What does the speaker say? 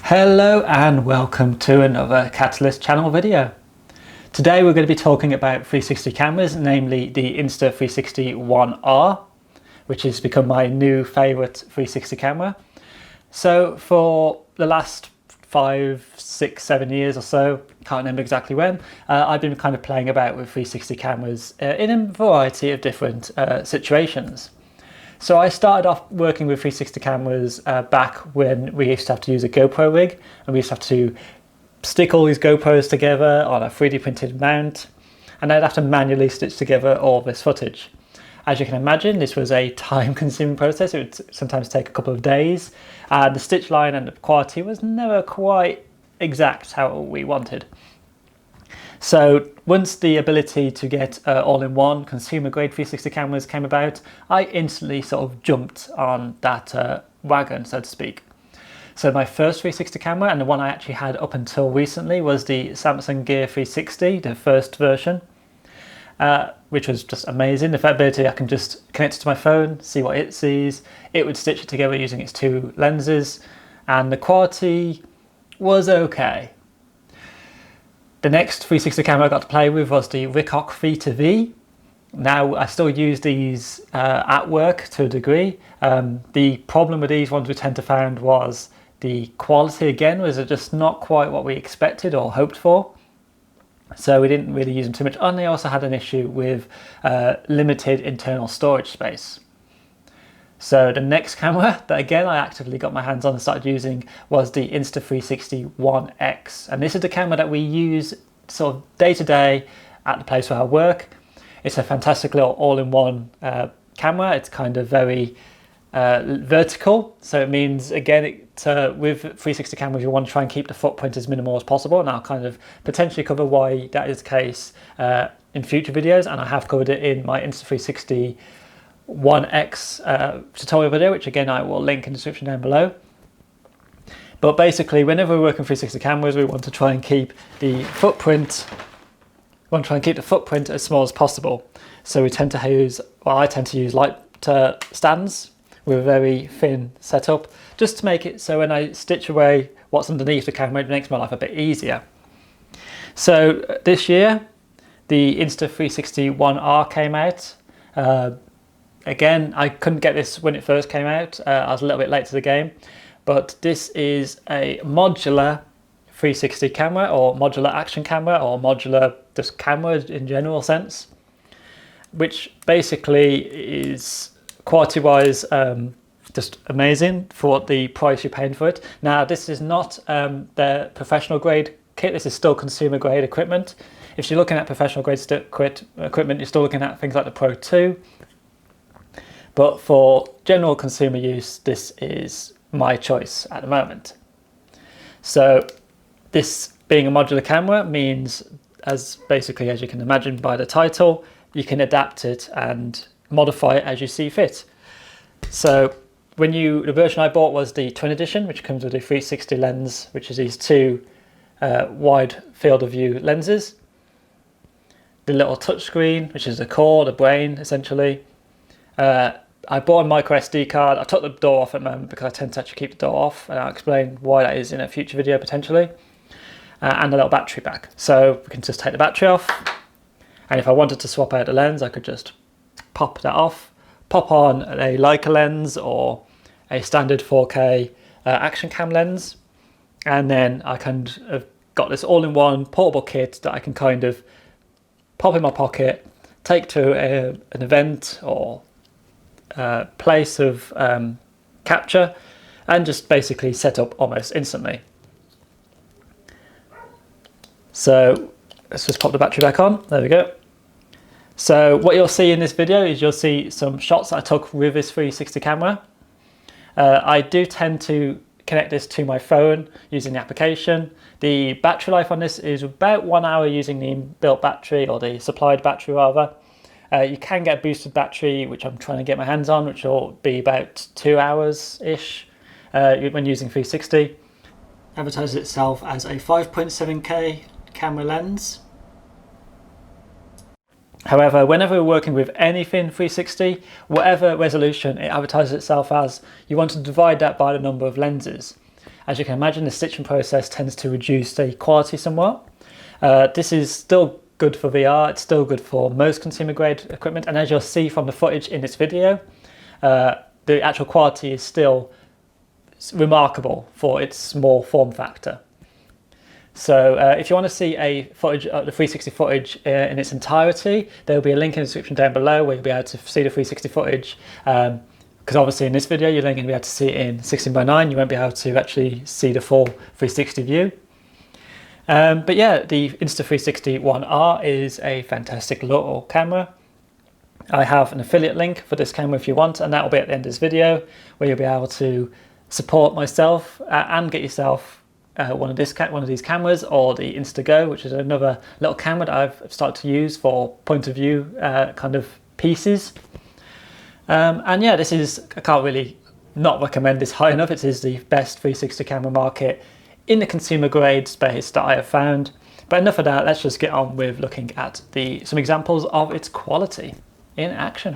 Hello and welcome to another Catalyst channel video. Today we're going to be talking about 360 cameras, namely the Insta360 ONE R, which has become my new favourite 360 camera. So for the last 5, 6, 7 years or so, can't remember exactly when, I've been kind of playing about with 360 cameras in a variety of different situations. So I started off working with 360 cameras back when we used to have to use a GoPro rig, and we used to have to stick all these GoPros together on a 3D printed mount, and I'd have to manually stitch together all this footage. As you can imagine, this was a time-consuming process. It would sometimes take a couple of days, and the stitch line and the quality was never quite exact how we wanted. So once the ability to get all-in-one consumer-grade 360 cameras came about, I instantly sort of jumped on that wagon, so to speak. So my first 360 camera, and the one I actually had up until recently, was the Samsung Gear 360, the first version, which was just amazing. The ability I can just connect it to my phone, see what it sees. It would stitch it together using its two lenses, and the quality was okay. The next 360 camera I got to play with was the Ricoh Theta V. Now I still use these at work to a degree. The problem with these ones we tend to find was the quality again was just not quite what we expected or hoped for. So we didn't really use them too much, and they also had an issue with limited internal storage space. So the next camera that again I actively got my hands on and started using was the Insta360 ONE X, and this is the camera that we use sort of day to day at the place where I work. It's a fantastic little all-in-one camera. It's kind of very vertical, so it means again with 360 cameras you want to try and keep the footprint as minimal as possible, and I'll kind of potentially cover why that is the case in future videos, and I have covered it in my Insta360 ONE X tutorial video, which again I will link in the description down below. But basically, whenever we're working 360 cameras, we want to try and keep the footprint. As small as possible. So we tend to use, well, I tend to use light stands with a very thin setup, just to make it so when I stitch away what's underneath the camera, it makes my life a bit easier. So this year, the Insta360 ONE R came out. Again, I couldn't get this when it first came out. I was a little bit late to the game, but this is a modular 360 camera, or modular action camera, or modular just camera in general sense, which basically is quality-wise just amazing for the price you're paying for it. Now, this is not the professional grade kit. This is still consumer grade equipment. If you're looking at professional grade equipment, you're still looking at things like the Pro 2. But for general consumer use, this is my choice at the moment. So this being a modular camera means, as you can imagine by the title, you can adapt it and modify it as you see fit. So the version I bought was the Twin Edition, which comes with a 360 lens, which is these two wide field of view lenses. The little touchscreen, which is the core, the brain essentially. I bought a micro SD card. I took the door off at the moment because I tend to actually keep the door off, and I'll explain why that is in a future video potentially. And a little battery pack. So we can just take the battery off, and if I wanted to swap out the lens, I could just pop that off, pop on a Leica lens or a standard 4K action cam lens, and then I kind of got this all-in-one portable kit that I can kind of pop in my pocket, take to an event or place of capture, and just basically set up almost instantly. So let's just pop the battery back on. There we go. So what you'll see in this video is you'll see some shots that I took with this 360 camera. I do tend to connect this to my phone using the application. The battery life on this is about 1 hour using the inbuilt battery, or the supplied battery rather. You can get a boosted battery, which I'm trying to get my hands on, which will be about 2 hours-ish when using 360. Advertises itself as a 5.7K camera lens. However, whenever we're working with anything 360, whatever resolution it advertises itself as, you want to divide that by the number of lenses. as you can imagine, the stitching process tends to reduce the quality somewhat. This is still good for VR, it's still good for most consumer grade equipment, and as you'll see from the footage in this video, the actual quality is still remarkable for its small form factor. So if you want to see a footage of the 360 footage in its entirety, there will be a link in the description down below where you'll be able to see the 360 footage. Because obviously in this video you're only going to be able to see it in 16:9, you won't be able to actually see the full 360 view. But yeah, the Insta360 ONE R is a fantastic little camera. I have an affiliate link for this camera if you want, and that will be at the end of this video, where you'll be able to support myself and get yourself one of these cameras, or the Insta360 which is another little camera that I've started to use for point of view kind of pieces. And yeah, this is, I can't really not recommend this high enough. It is the best 360 camera market in the consumer grade space that I have found. But enough of that, let's just get on with looking at some examples of its quality in action.